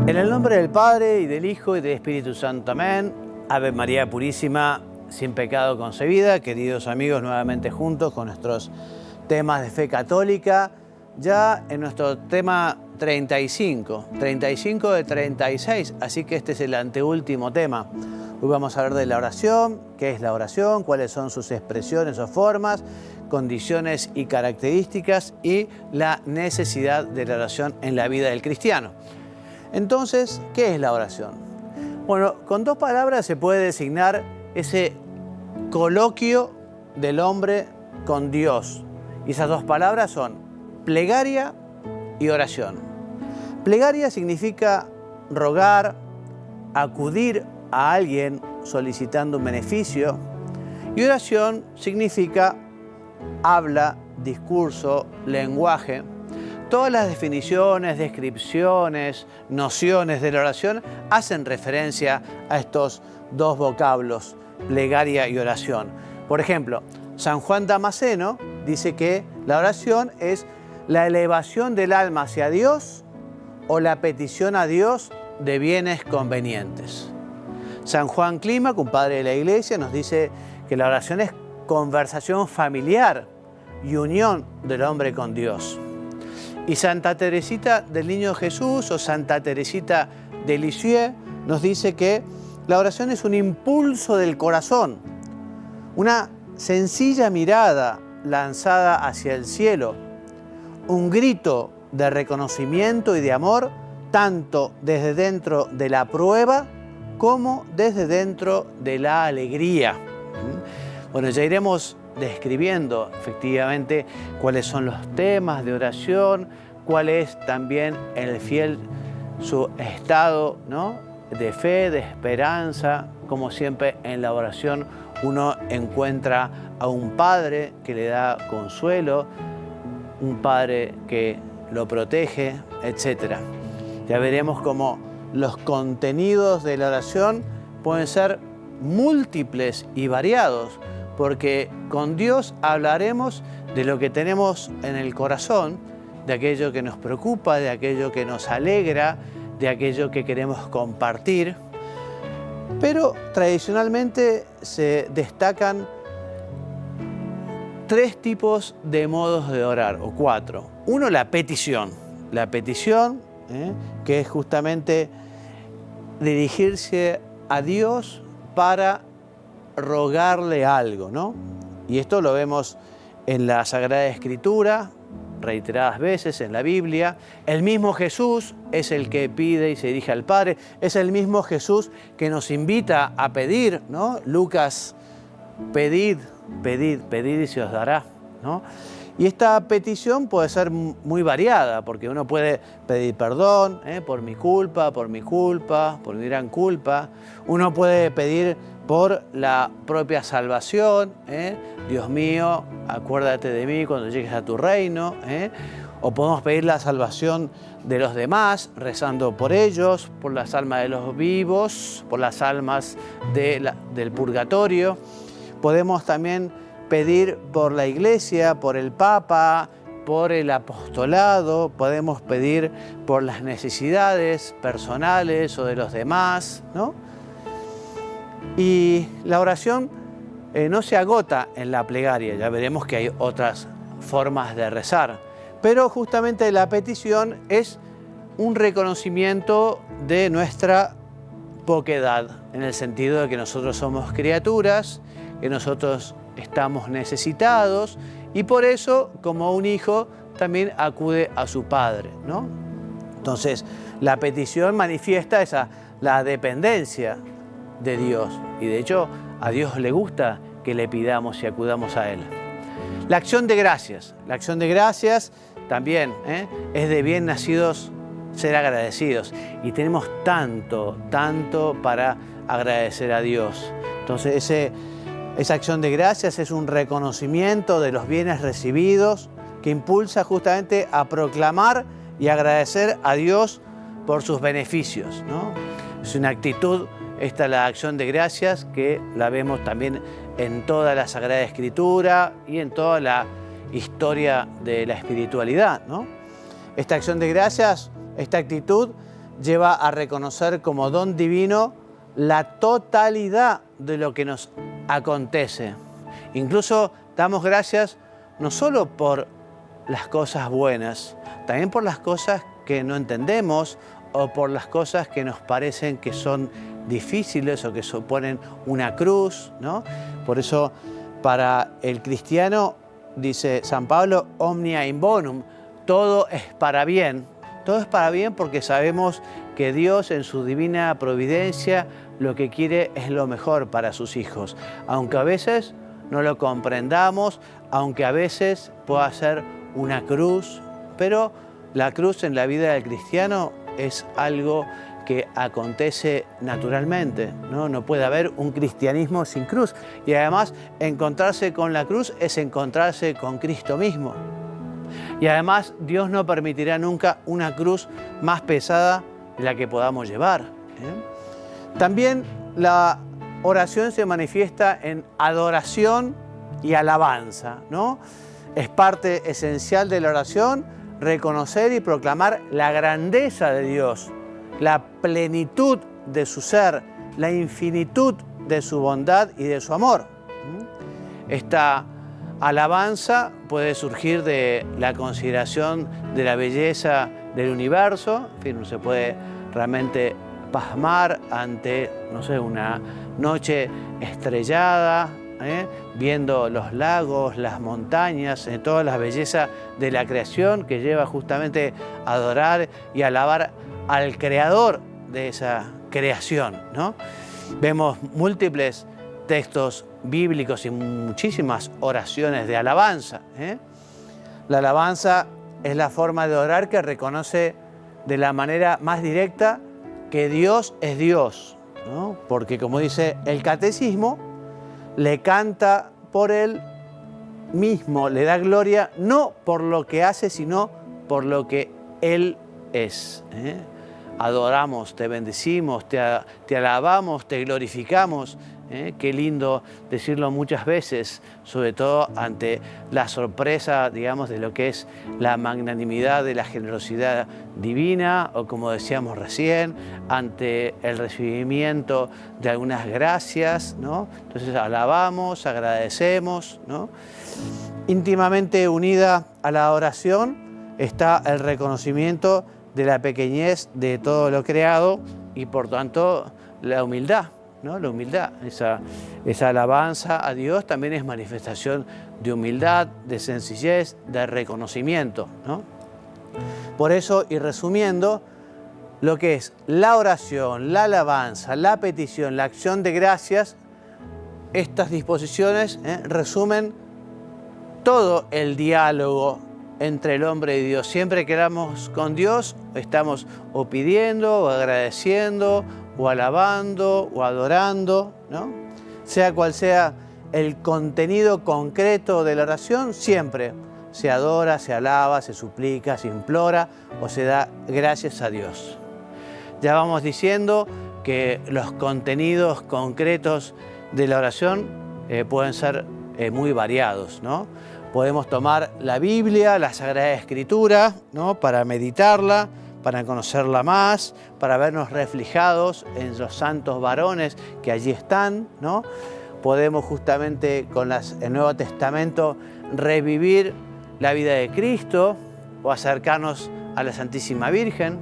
En el nombre del Padre, y del Hijo, y del Espíritu Santo. Amén. Ave María Purísima, sin pecado concebida. Queridos amigos, nuevamente juntos con nuestros temas de fe católica. Ya en nuestro tema 35 de 36, así que este es el anteúltimo tema. Hoy vamos a hablar de la oración, qué es la oración, cuáles son sus expresiones o formas, condiciones y características y la necesidad de la oración en la vida del cristiano. Entonces, ¿qué es la oración? Bueno, con dos palabras se puede designar ese coloquio del hombre con Dios. Y esas dos palabras son plegaria y oración. Plegaria significa rogar, acudir a alguien solicitando un beneficio. Y oración significa habla, discurso, lenguaje. Todas las definiciones, descripciones, nociones de la oración hacen referencia a estos dos vocablos, plegaria y oración. Por ejemplo, San Juan Damasceno dice que la oración es la elevación del alma hacia Dios o la petición a Dios de bienes convenientes. San Juan Clímaco, un padre de la Iglesia, nos dice que la oración es conversación familiar y unión del hombre con Dios. Y Santa Teresita del Niño Jesús o Santa Teresita de Lisieux nos dice que la oración es un impulso del corazón, una sencilla mirada lanzada hacia el cielo, un grito de reconocimiento y de amor, tanto desde dentro de la prueba como desde dentro de la alegría. Bueno, ya iremos describiendo efectivamente cuáles son los temas de oración, cuál es también el fiel su estado, ¿no?, de fe, de esperanza. Como siempre en la oración uno encuentra a un padre que le da consuelo, un padre que lo protege, etc. Ya veremos cómo los contenidos de la oración pueden ser múltiples y variados, porque con Dios hablaremos de lo que tenemos en el corazón, de aquello que nos preocupa, de aquello que nos alegra, de aquello que queremos compartir. Pero tradicionalmente se destacan tres tipos de modos de orar, o cuatro. Uno, la petición. La petición, que es justamente dirigirse a Dios para rogarle algo, ¿no? Y esto lo vemos en la Sagrada Escritura, reiteradas veces en la Biblia. El mismo Jesús es el que pide y se dirige al Padre. Es el mismo Jesús que nos invita a pedir, ¿no? Lucas, pedid, pedid, pedid y se os dará, ¿no? Y esta petición puede ser muy variada, porque uno puede pedir perdón por mi culpa, por mi gran culpa. Uno puede pedir por la propia salvación, Dios mío, acuérdate de mí cuando llegues a tu reino. O podemos pedir la salvación de los demás, rezando por ellos, por las almas de los vivos, por las almas del purgatorio. Podemos también pedir por la Iglesia, por el Papa, por el apostolado. Podemos pedir por las necesidades personales o de los demás, ¿no? Y la oración no se agota en la plegaria. Ya veremos que hay otras formas de rezar. Pero justamente la petición es un reconocimiento de nuestra poquedad, en el sentido de que nosotros somos criaturas, que nosotros estamos necesitados, y por eso, como un hijo, también acude a su padre, ¿no? Entonces, la petición manifiesta la dependencia de Dios, y de hecho a Dios le gusta que le pidamos y acudamos a Él. La acción de gracias también es de bien nacidos ser agradecidos, y tenemos tanto para agradecer a Dios. Entonces esa acción de gracias es un reconocimiento de los bienes recibidos que impulsa justamente a proclamar y agradecer a Dios por sus beneficios, ¿no? Es una actitud, esta la acción de gracias, que la vemos también en toda la Sagrada Escritura y en toda la historia de la espiritualidad, ¿no? Esta acción de gracias, esta actitud lleva a reconocer como don divino la totalidad de lo que nos acontece. Incluso damos gracias no solo por las cosas buenas, también por las cosas que no entendemos o por las cosas que nos parecen que son difíciles o que suponen una cruz, ¿no? Por eso, para el cristiano, dice San Pablo, omnia in bonum, todo es para bien. Todo es para bien porque sabemos que Dios en su divina providencia lo que quiere es lo mejor para sus hijos. Aunque a veces no lo comprendamos, aunque a veces pueda ser una cruz, pero la cruz en la vida del cristiano es algo que acontece naturalmente, ¿no? No puede haber un cristianismo sin cruz. Y además, encontrarse con la cruz es encontrarse con Cristo mismo. Y además, Dios no permitirá nunca una cruz más pesada de la que podamos llevar, ¿eh? También la oración se manifiesta en adoración y alabanza, ¿no? Es parte esencial de la oración reconocer y proclamar la grandeza de Dios, la plenitud de su ser, la infinitud de su bondad y de su amor. Esta alabanza puede surgir de la consideración de la belleza del universo. En fin, uno se puede realmente pasmar ante, no sé, una noche estrellada, viendo los lagos, las montañas, toda la belleza de la creación que lleva justamente a adorar y alabar al creador de esa creación, ¿no? Vemos múltiples textos bíblicos y muchísimas oraciones de alabanza, ¿eh? La alabanza es la forma de orar que reconoce de la manera más directa que Dios es Dios, ¿no? Porque como dice el catecismo, le canta por él mismo, le da gloria no por lo que hace, sino por lo que él es, ¿eh? Adoramos, te bendecimos, te alabamos, te glorificamos. Qué lindo decirlo muchas veces, sobre todo ante la sorpresa, digamos, de lo que es la magnanimidad de la generosidad divina, o como decíamos recién, ante el recibimiento de algunas gracias, ¿no? Entonces alabamos, agradecemos, ¿no? Íntimamente unida a la oración está el reconocimiento de la pequeñez de todo lo creado y por tanto la humildad, ¿no? La humildad, esa alabanza a Dios también es manifestación de humildad, de sencillez, de reconocimiento, ¿no? Por eso, y resumiendo, lo que es la oración, la alabanza, la petición, la acción de gracias, estas disposiciones resumen todo el diálogo entre el hombre y Dios. Siempre que oramos con Dios, estamos o pidiendo, o agradeciendo, o alabando, o adorando, ¿no? Sea cual sea el contenido concreto de la oración, siempre se adora, se alaba, se suplica, se implora o se da gracias a Dios. Ya vamos diciendo que los contenidos concretos de la oración pueden ser muy variados, ¿no? Podemos tomar la Biblia, la Sagrada Escritura, ¿no? Para meditarla, para conocerla más, para vernos reflejados en los santos varones que allí están, ¿no? Podemos justamente con el Nuevo Testamento revivir la vida de Cristo o acercarnos a la Santísima Virgen.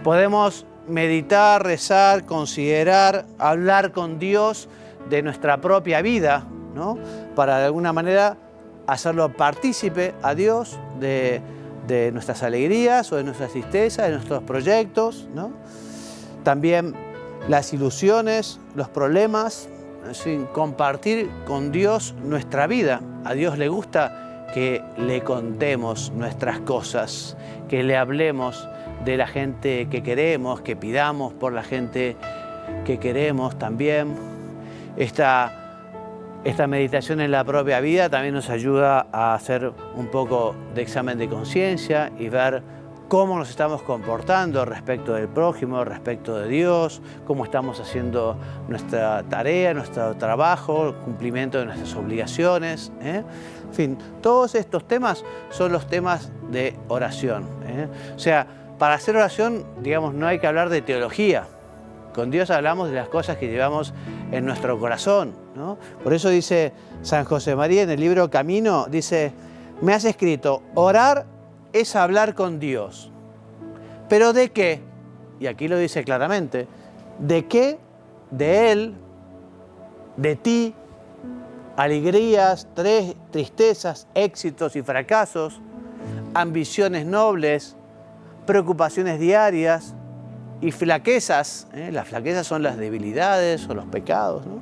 Podemos meditar, rezar, considerar, hablar con Dios de nuestra propia vida, ¿no? Para de alguna manera hacerlo partícipe a Dios de nuestras alegrías o de nuestras tristezas, de nuestros proyectos, ¿no? También las ilusiones, los problemas, en compartir con Dios nuestra vida. A Dios le gusta que le contemos nuestras cosas, que le hablemos de la gente que queremos, que pidamos por la gente que queremos también. Esta meditación en la propia vida también nos ayuda a hacer un poco de examen de conciencia y ver cómo nos estamos comportando respecto del prójimo, respecto de Dios, cómo estamos haciendo nuestra tarea, nuestro trabajo, el cumplimiento de nuestras obligaciones, ¿eh? En fin, todos estos temas son los temas de oración, ¿eh? O sea, para hacer oración, digamos, no hay que hablar de teología. Con Dios hablamos de las cosas que llevamos en nuestro corazón, ¿no? Por eso dice San José María en el libro Camino, dice, me has escrito, orar es hablar con Dios. ¿Pero de qué? Y aquí lo dice claramente. ¿De qué? De Él, de ti, alegrías, tristezas, éxitos y fracasos, ambiciones nobles, preocupaciones diarias y flaquezas. Las flaquezas son las debilidades o los pecados, ¿no?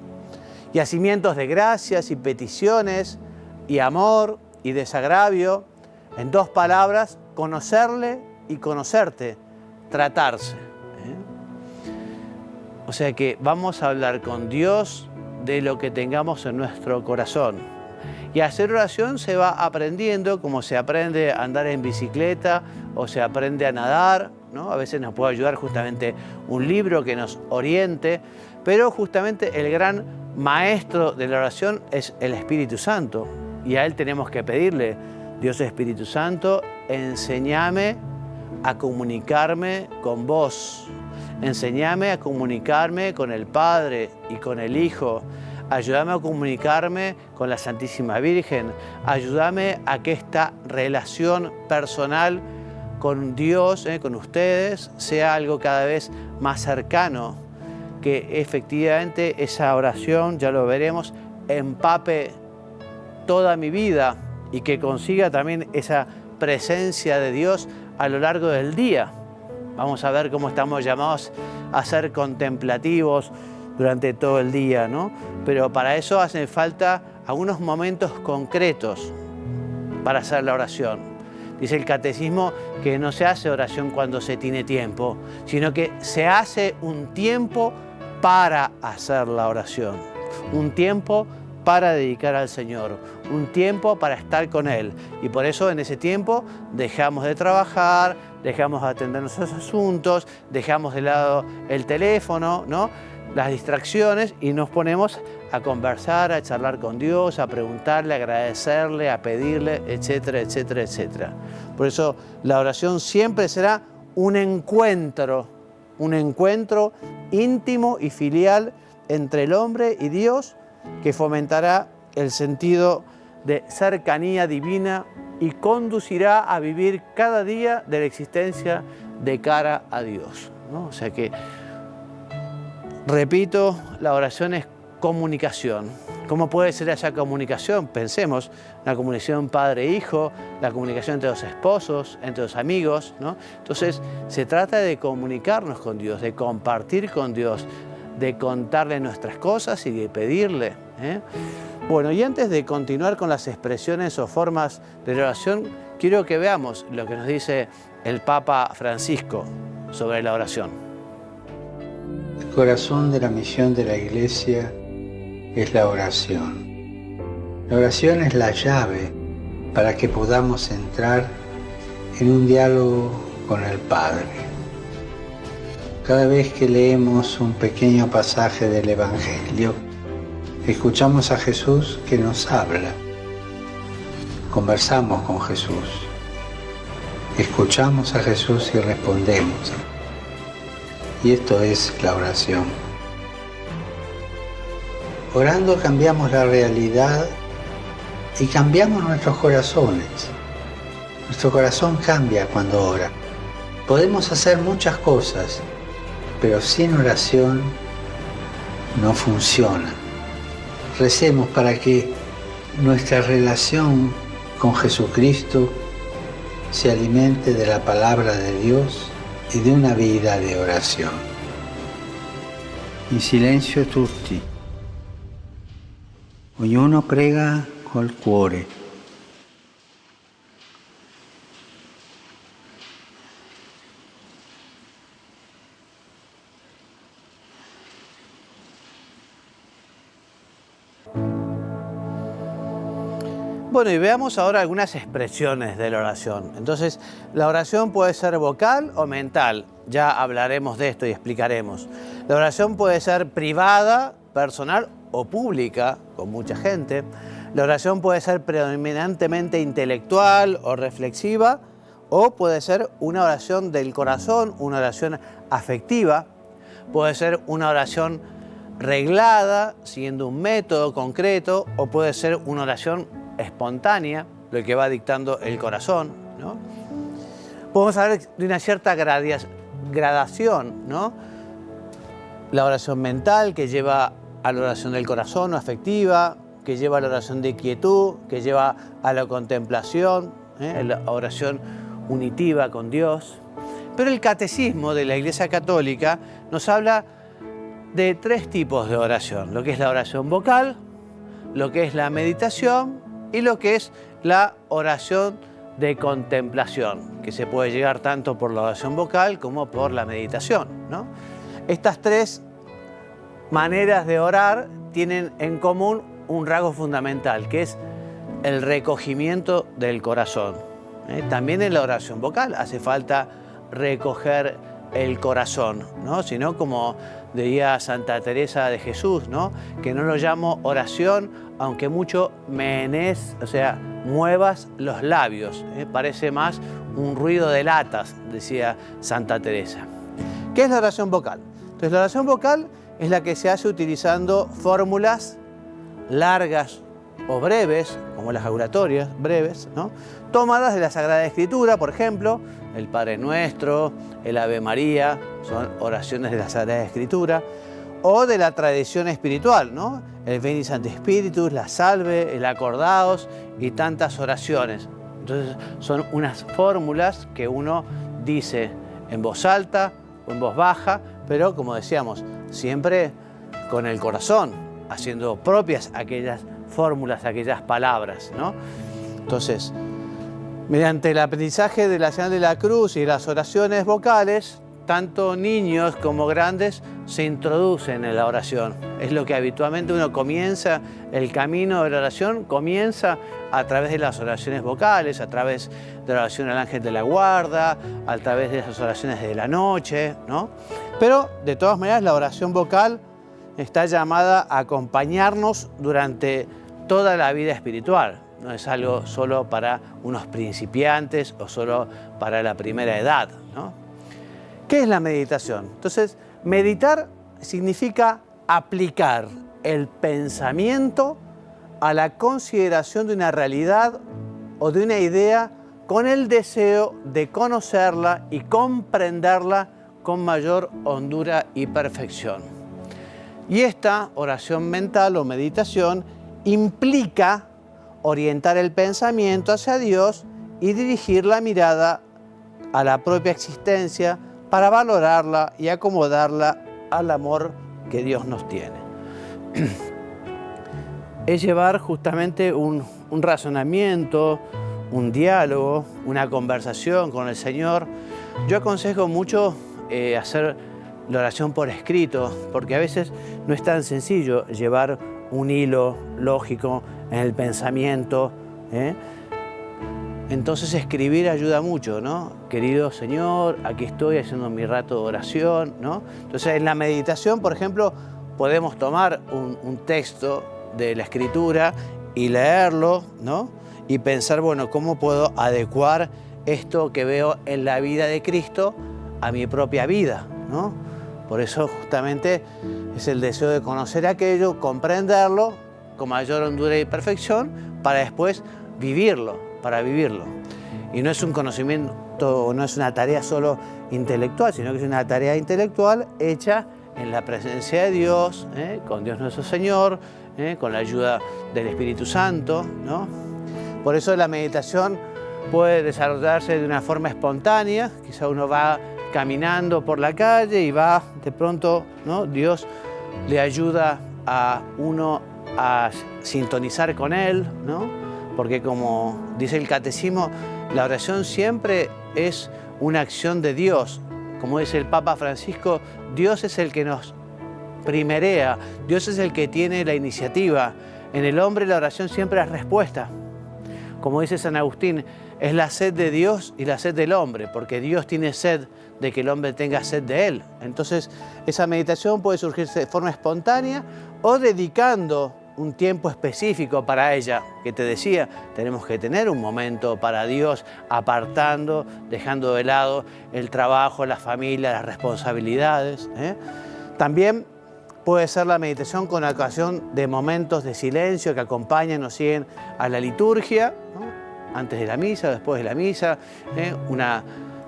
Y hacimientos de gracias y peticiones y amor y desagravio. En dos palabras, conocerle y conocerte, tratarse. O sea que vamos a hablar con Dios de lo que tengamos en nuestro corazón. Y hacer oración se va aprendiendo, como se aprende a andar en bicicleta o se aprende a nadar, ¿no? A veces nos puede ayudar justamente un libro que nos oriente, pero justamente el gran maestro de la oración es el Espíritu Santo. Y a Él tenemos que pedirle, Dios Espíritu Santo, enséñame a comunicarme con vos. Enséñame a comunicarme con el Padre y con el Hijo. Ayúdame a comunicarme con la Santísima Virgen. Ayúdame a que esta relación personal con Dios, con ustedes, sea algo cada vez más cercano. Que efectivamente esa oración, ya lo veremos, empape toda mi vida y que consiga también esa presencia de Dios a lo largo del día. Vamos a ver cómo estamos llamados a ser contemplativos durante todo el día, ¿no? Pero para eso hacen falta algunos momentos concretos para hacer la oración. Dice el catecismo que no se hace oración cuando se tiene tiempo, sino que se hace un tiempo para hacer la oración, un tiempo para dedicar al Señor, un tiempo para estar con Él. Y por eso en ese tiempo dejamos de trabajar, dejamos de atender nuestros asuntos, dejamos de lado el teléfono, ¿no? Las distracciones y nos ponemos a conversar, a charlar con Dios, a preguntarle, a agradecerle, a pedirle, etcétera, etcétera, etcétera. Por eso la oración siempre será un encuentro íntimo y filial entre el hombre y Dios, que fomentará el sentido de cercanía divina y conducirá a vivir cada día de la existencia de cara a Dios, ¿no? O sea que, repito, la oración es comunicación. ¿Cómo puede ser esa comunicación? Pensemos, la comunicación padre-hijo, la comunicación entre los esposos, entre los amigos, ¿no? Entonces, se trata de comunicarnos con Dios, de compartir con Dios, de contarle nuestras cosas y de pedirle, ¿eh? Bueno, y antes de continuar con las expresiones o formas de la oración, quiero que veamos lo que nos dice el Papa Francisco sobre la oración. El corazón de la misión de la Iglesia es la oración. La oración es la llave para que podamos entrar en un diálogo con el Padre. Cada vez que leemos un pequeño pasaje del Evangelio, escuchamos a Jesús que nos habla. Conversamos con Jesús. Escuchamos a Jesús y respondemos. Y esto es la oración. Orando cambiamos la realidad y cambiamos nuestros corazones. Nuestro corazón cambia cuando ora. Podemos hacer muchas cosas, pero sin oración no funciona. Recemos para que nuestra relación con Jesucristo se alimente de la palabra de Dios e di una vita di orazione. In silenzio tutti. Ognuno prega col cuore. Bueno, y veamos ahora algunas expresiones de la oración. Entonces, la oración puede ser vocal o mental. Ya hablaremos de esto y explicaremos. La oración puede ser privada, personal o pública, con mucha gente. La oración puede ser predominantemente intelectual o reflexiva, O puede ser una oración del corazón, una oración afectiva. Puede ser una oración reglada, siguiendo un método concreto. O puede ser una oración espontánea, lo que va dictando el corazón, ¿no? Podemos hablar de una cierta gradación, ¿no? La oración mental, que lleva a la oración del corazón o afectiva, que lleva a la oración de quietud, que lleva a la contemplación, la oración unitiva con Dios. Pero el catecismo de la Iglesia Católica nos habla de 3 tipos de oración: lo que es la oración vocal, lo que es la meditación y lo que es la oración de contemplación, que se puede llegar tanto por la oración vocal como por la meditación, ¿no? Estas 3 maneras de orar tienen en común un rasgo fundamental, que es el recogimiento del corazón. También en la oración vocal hace falta recoger el corazón, ¿no? Si no, como diría Santa Teresa de Jesús, ¿no? Que no lo llamo oración, aunque mucho menees, o sea, muevas los labios. Parece más un ruido de latas, decía Santa Teresa. ¿Qué es la oración vocal? Entonces, la oración vocal es la que se hace utilizando fórmulas largas o breves, como las auratorias breves, ¿no? Tomadas de la Sagrada Escritura, por ejemplo, el Padre Nuestro, el Ave María, son oraciones de la Sagrada Escritura, o de la tradición espiritual, ¿no? El Veni Sancte Spiritus, la Salve, el Acordaos y tantas oraciones. Entonces son unas fórmulas que uno dice en voz alta o en voz baja, pero como decíamos, siempre con el corazón, haciendo propias aquellas fórmulas, aquellas palabras, ¿no? Entonces, mediante el aprendizaje de la señal de la cruz y las oraciones vocales, tanto niños como grandes se introducen en la oración. Es lo que habitualmente uno comienza, el camino de la oración comienza a través de las oraciones vocales, a través de la oración al ángel de la guarda, a través de esas oraciones de la noche, ¿no? Pero, de todas maneras, la oración vocal está llamada a acompañarnos durante toda la vida espiritual. No es algo solo para unos principiantes o solo para la primera edad, ¿no? ¿Qué es la meditación? Entonces, meditar significa aplicar el pensamiento a la consideración de una realidad o de una idea con el deseo de conocerla y comprenderla con mayor hondura y perfección. Y esta oración mental o meditación implica orientar el pensamiento hacia Dios y dirigir la mirada a la propia existencia para valorarla y acomodarla al amor que Dios nos tiene. Es llevar justamente un razonamiento, un diálogo, una conversación con el Señor. Yo aconsejo mucho hacer la oración por escrito, porque a veces no es tan sencillo llevar un hilo lógico en el pensamiento, Entonces escribir ayuda mucho, ¿no? Querido Señor, aquí estoy haciendo mi rato de oración, ¿no? Entonces en la meditación, por ejemplo, podemos tomar un texto de la Escritura y leerlo, ¿no? Y pensar, bueno, ¿cómo puedo adecuar esto que veo en la vida de Cristo a mi propia vida, ¿no? Por eso justamente es el deseo de conocer aquello, comprenderlo con mayor hondura y perfección para después vivirlo, para vivirlo. Y no es un conocimiento, no es una tarea solo intelectual, sino que es una tarea intelectual hecha en la presencia de Dios, con Dios nuestro Señor, con la ayuda del Espíritu Santo, ¿no? Por eso la meditación puede desarrollarse de una forma espontánea. Quizá uno va caminando por la calle y va de pronto, ¿no? Dios le ayuda a uno a sintonizar con Él, ¿no? Porque como dice el catecismo, la oración siempre es una acción de Dios. Como dice el Papa Francisco, Dios es el que nos primerea, Dios es el que tiene la iniciativa. En el hombre la oración siempre es respuesta. Como dice San Agustín, es la sed de Dios y la sed del hombre, porque Dios tiene sed de que el hombre tenga sed de Él. Entonces, esa meditación puede surgir de forma espontánea o dedicando un tiempo específico para ella, que te decía, tenemos que tener un momento para Dios, apartando, dejando de lado el trabajo, la familia, las responsabilidades. También puede ser la meditación con ocasión de momentos de silencio que acompañan o siguen a la liturgia, ¿no? Antes de la misa, después de la misa, una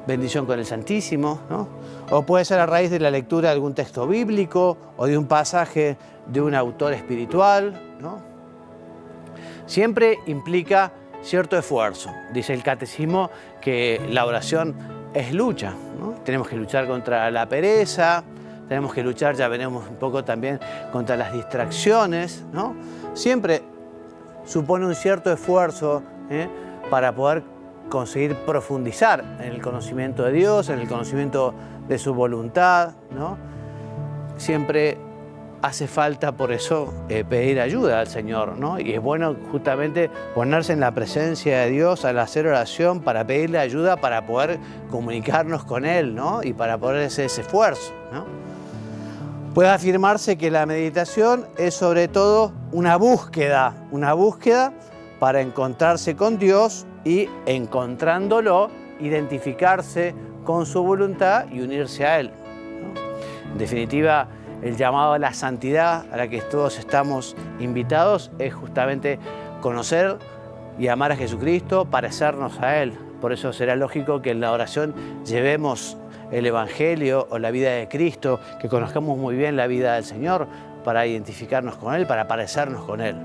bendición con el Santísimo, ¿no? O puede ser a raíz de la lectura de algún texto bíblico o de un pasaje de un autor espiritual, ¿no? Siempre implica cierto esfuerzo. Dice el Catecismo que la oración es lucha, ¿no? Tenemos que luchar contra la pereza, tenemos que luchar, ya veremos un poco también, contra las distracciones, ¿no? Siempre supone un cierto esfuerzo para poder conseguir profundizar en el conocimiento de Dios, en el conocimiento de su voluntad, ¿no? Siempre hace falta, por eso, pedir ayuda al Señor, ¿no? Y es bueno justamente ponerse en la presencia de Dios al hacer oración para pedirle ayuda para poder comunicarnos con Él, ¿no? Y para poder hacer ese esfuerzo, ¿no? Puede afirmarse que la meditación es sobre todo una búsqueda para encontrarse con Dios y, encontrándolo, identificarse con su voluntad y unirse a Él, ¿no? En definitiva, el llamado a la santidad a la que todos estamos invitados es justamente conocer y amar a Jesucristo, parecernos a Él. Por eso será lógico que en la oración llevemos el Evangelio o la vida de Cristo, que conozcamos muy bien la vida del Señor para identificarnos con Él, para parecernos con Él.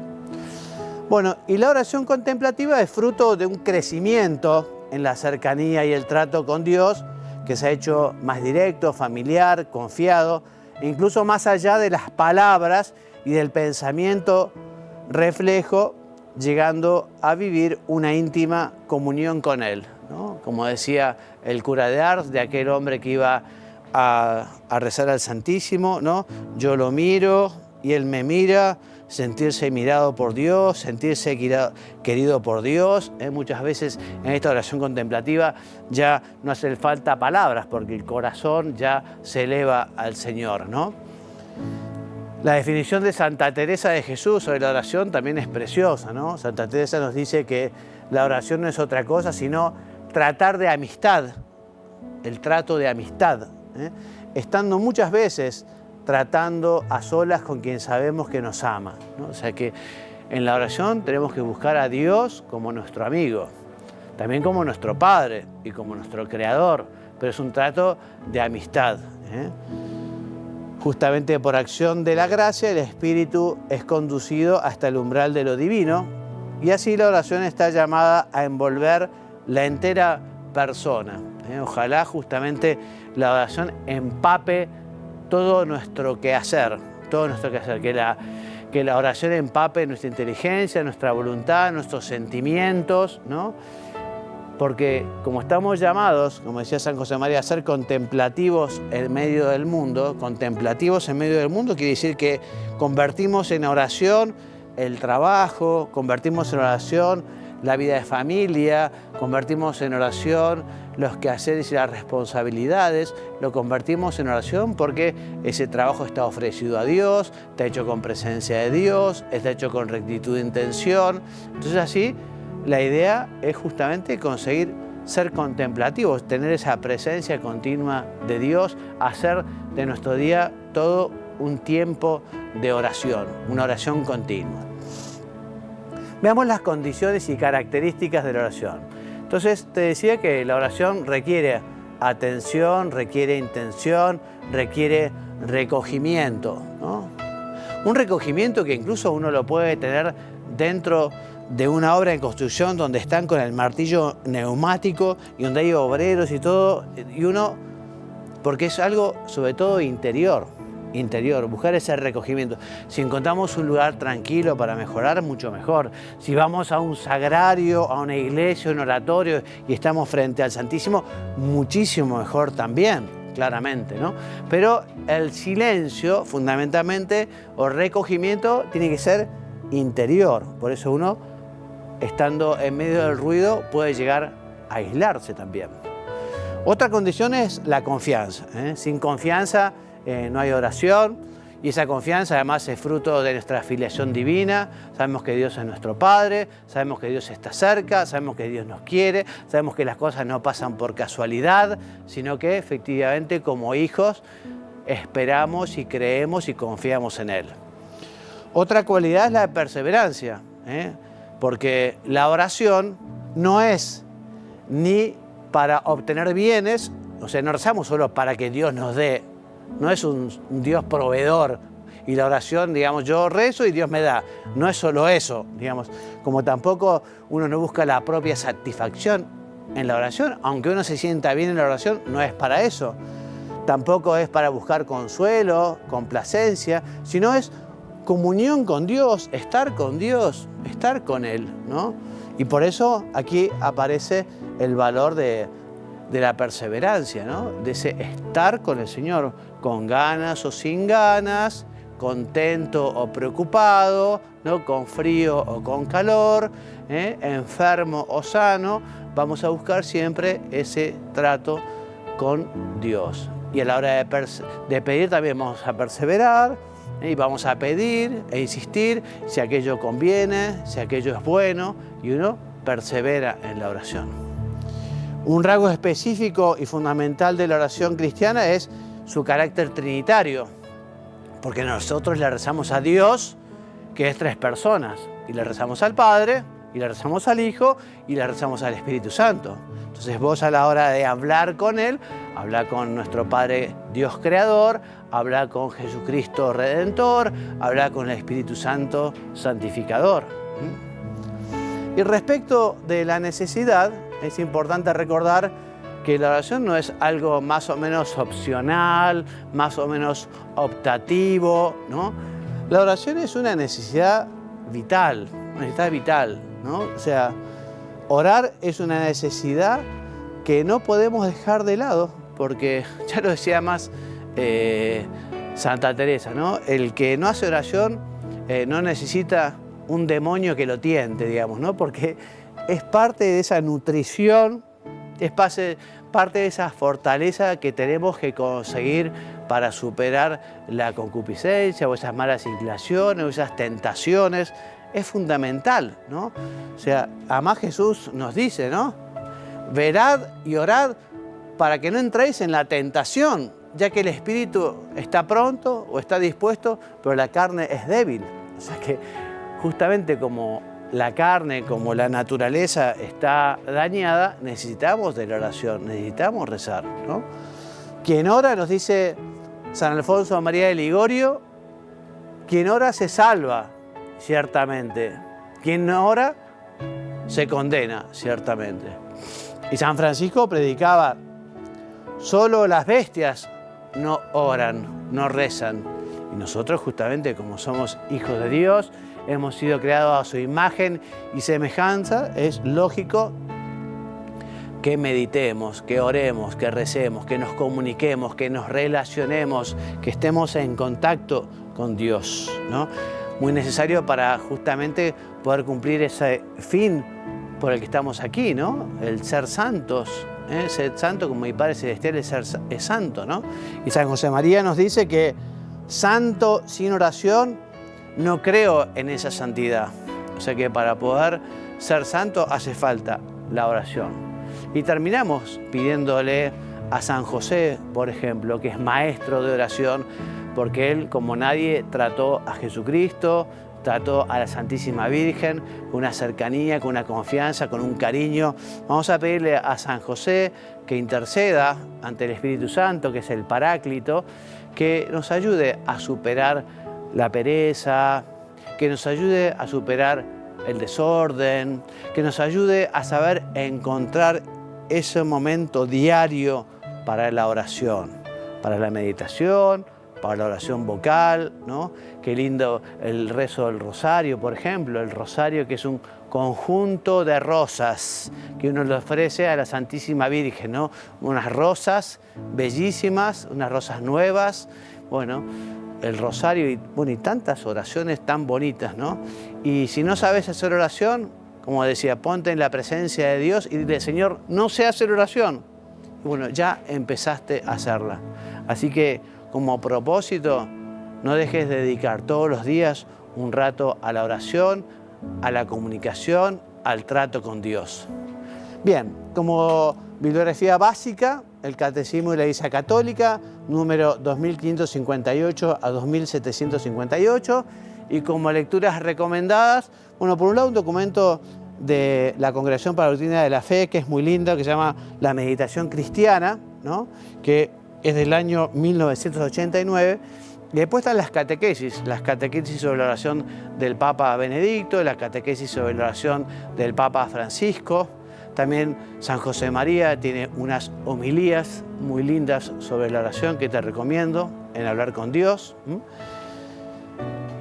Bueno, y la oración contemplativa es fruto de un crecimiento en la cercanía y el trato con Dios que se ha hecho más directo, familiar, confiado, e incluso más allá de las palabras y del pensamiento reflejo, llegando a vivir una íntima comunión con Él, ¿no? Como decía el cura de Ars, de aquel hombre que iba a rezar al Santísimo, ¿no? Yo lo miro y Él me mira, sentirse mirado por Dios, sentirse querido por Dios. Muchas veces en esta oración contemplativa ya no hace falta palabras porque el corazón ya se eleva al Señor, ¿no? La definición de Santa Teresa de Jesús sobre la oración también es preciosa, ¿no? Santa Teresa nos dice que la oración no es otra cosa sino tratar de amistad, el trato de amistad, estando muchas veces tratando a solas con quien sabemos que nos ama, ¿no? O sea que en la oración tenemos que buscar a Dios como nuestro amigo, también como nuestro Padre y como nuestro Creador, pero es un trato de amistad, Justamente por acción de la gracia, el Espíritu es conducido hasta el umbral de lo divino y así la oración está llamada a envolver la entera persona. Ojalá justamente la oración empape todo nuestro quehacer, que la oración empape nuestra inteligencia, nuestra voluntad, nuestros sentimientos, ¿no? Porque como estamos llamados, como decía San José María, a ser contemplativos en medio del mundo, quiere decir que convertimos en oración el trabajo, convertimos en oración la vida de familia, convertimos en oración los quehaceres y las responsabilidades, lo convertimos en oración porque ese trabajo está ofrecido a Dios, está hecho con presencia de Dios, está hecho con rectitud de intención. Entonces así, la idea es justamente conseguir ser contemplativos, tener esa presencia continua de Dios, hacer de nuestro día todo un tiempo de oración, una oración continua. Veamos las condiciones y características de la oración. Entonces, te decía que la oración requiere atención, requiere intención, requiere recogimiento, ¿no? Un recogimiento que incluso uno lo puede tener dentro de una obra en construcción donde están con el martillo neumático y donde hay obreros y todo, porque es algo sobre todo interior, buscar ese recogimiento. Si encontramos un lugar tranquilo para mejorar, mucho mejor. Si vamos a un sagrario, a una iglesia, un oratorio y estamos frente al Santísimo, muchísimo mejor también, claramente, ¿no? Pero el silencio, fundamentalmente, o recogimiento, tiene que ser interior. Por eso uno, estando en medio del ruido, puede llegar a aislarse también. Otra condición es la confianza, Sin confianza no hay oración Y esa confianza además es fruto de nuestra filiación divina. Sabemos que Dios es nuestro Padre, sabemos que Dios está cerca, sabemos que Dios nos quiere, sabemos que las cosas no pasan por casualidad, sino que efectivamente como hijos esperamos y creemos y confiamos en Él. Otra cualidad es la perseverancia, porque la oración no es ni para obtener bienes, o sea, no rezamos solo para que Dios nos dé, no es un Dios proveedor y la oración, digamos, yo rezo y Dios me da, no es solo eso, digamos, como tampoco uno no busca la propia satisfacción en la oración, aunque uno se sienta bien en la oración, no es para eso, tampoco es para buscar consuelo, complacencia, sino es comunión con Dios, estar con Él, ¿no? Y por eso aquí aparece el valor de la perseverancia, ¿no? De ese estar con el Señor, con ganas o sin ganas, contento o preocupado, ¿no? Con frío o con calor, enfermo o sano, vamos a buscar siempre ese trato con Dios. Y a la hora de pedir también vamos a perseverar, y vamos a pedir e insistir si aquello conviene, si aquello es bueno, y uno persevera en la oración. Un rasgo específico y fundamental de la oración cristiana es su carácter trinitario, porque nosotros le rezamos a Dios, que es 3 personas, y le rezamos al Padre, y le rezamos al Hijo, y le rezamos al Espíritu Santo. Entonces vos a la hora de hablar con Él, habla con nuestro Padre Dios Creador, habla con Jesucristo Redentor, habla con el Espíritu Santo Santificador. Y respecto de la necesidad, es importante recordar que la oración no es algo más o menos opcional, más o menos optativo, ¿no? La oración es una necesidad vital, ¿no? O sea, orar es una necesidad que no podemos dejar de lado, porque ya lo decía más Santa Teresa, ¿no? El que no hace oración no necesita un demonio que lo tiente, digamos, ¿no? Porque es parte de esa nutrición, es parte de esa fortaleza que tenemos que conseguir para superar la concupiscencia o esas malas inclinaciones o esas tentaciones. Es fundamental, ¿no? O sea, además Jesús nos dice, ¿no? Velad y orad para que no entréis en la tentación, ya que el espíritu está pronto o está dispuesto, pero la carne es débil. O sea que justamente como la carne, como la naturaleza está dañada, necesitamos de la oración, necesitamos rezar, ¿no? Quien ora, nos dice San Alfonso María de Ligorio, quien ora se salva, ciertamente. Quien no ora se condena, ciertamente. Y San Francisco predicaba, solo las bestias no oran, no rezan. Y nosotros justamente como somos hijos de Dios, hemos sido creados a su imagen y semejanza, es lógico que meditemos, que oremos, que recemos, que nos comuniquemos, que nos relacionemos, que estemos en contacto con Dios, ¿no? Muy necesario para justamente poder cumplir ese fin por el que estamos aquí, ¿no? El ser santos, ser santo como mi Padre Celestial es santo, ¿no? Y San José María nos dice que santo sin oración no creo en esa santidad. O sea que para poder ser santo hace falta la oración. Y terminamos pidiéndole a San José, por ejemplo, que es maestro de oración, porque él, como nadie, trató a Jesucristo, trató a la Santísima Virgen con una cercanía, con una confianza, con un cariño. Vamos a pedirle a San José que interceda ante el Espíritu Santo, que es el Paráclito, que nos ayude a superar la pereza, que nos ayude a superar el desorden, que nos ayude a saber encontrar ese momento diario para la oración, para la meditación, para la oración vocal, ¿no? Qué lindo el rezo del rosario, por ejemplo, el rosario que es un conjunto de rosas que uno le ofrece a la Santísima Virgen, ¿no? Unas rosas bellísimas, unas rosas nuevas, bueno, el rosario y tantas oraciones tan bonitas, ¿no? Y si no sabes hacer oración, como decía, ponte en la presencia de Dios y dile, Señor, no sé hacer oración. Y bueno, ya empezaste a hacerla. Así que como propósito, no dejes de dedicar todos los días un rato a la oración, a la comunicación, al trato con Dios. Bien, como bibliografía básica, el Catecismo de la Iglesia Católica, número 2558 a 2758, y como lecturas recomendadas, bueno, por un lado un documento de la Congregación para la Doctrina de la Fe, que es muy lindo, que se llama La Meditación Cristiana, ¿no?, que es del año 1989, y después están las catequesis sobre la oración del Papa Benedicto, la catequesis sobre la oración del Papa Francisco. También San José María tiene unas homilías muy lindas sobre la oración que te recomiendo en Hablar con Dios.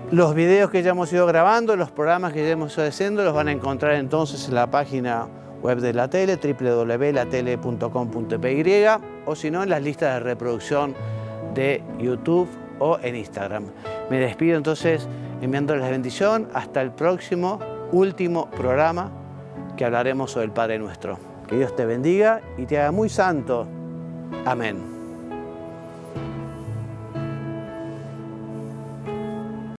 Los videos que ya hemos ido grabando, los programas que ya hemos ido haciendo, los van a encontrar entonces en la página web de la tele, www.latele.com.py, o si no, en las listas de reproducción de YouTube o en Instagram. Me despido entonces enviándoles la bendición. Hasta el próximo, último programa que hablaremos sobre el Padre Nuestro. Que Dios te bendiga y te haga muy santo. Amén.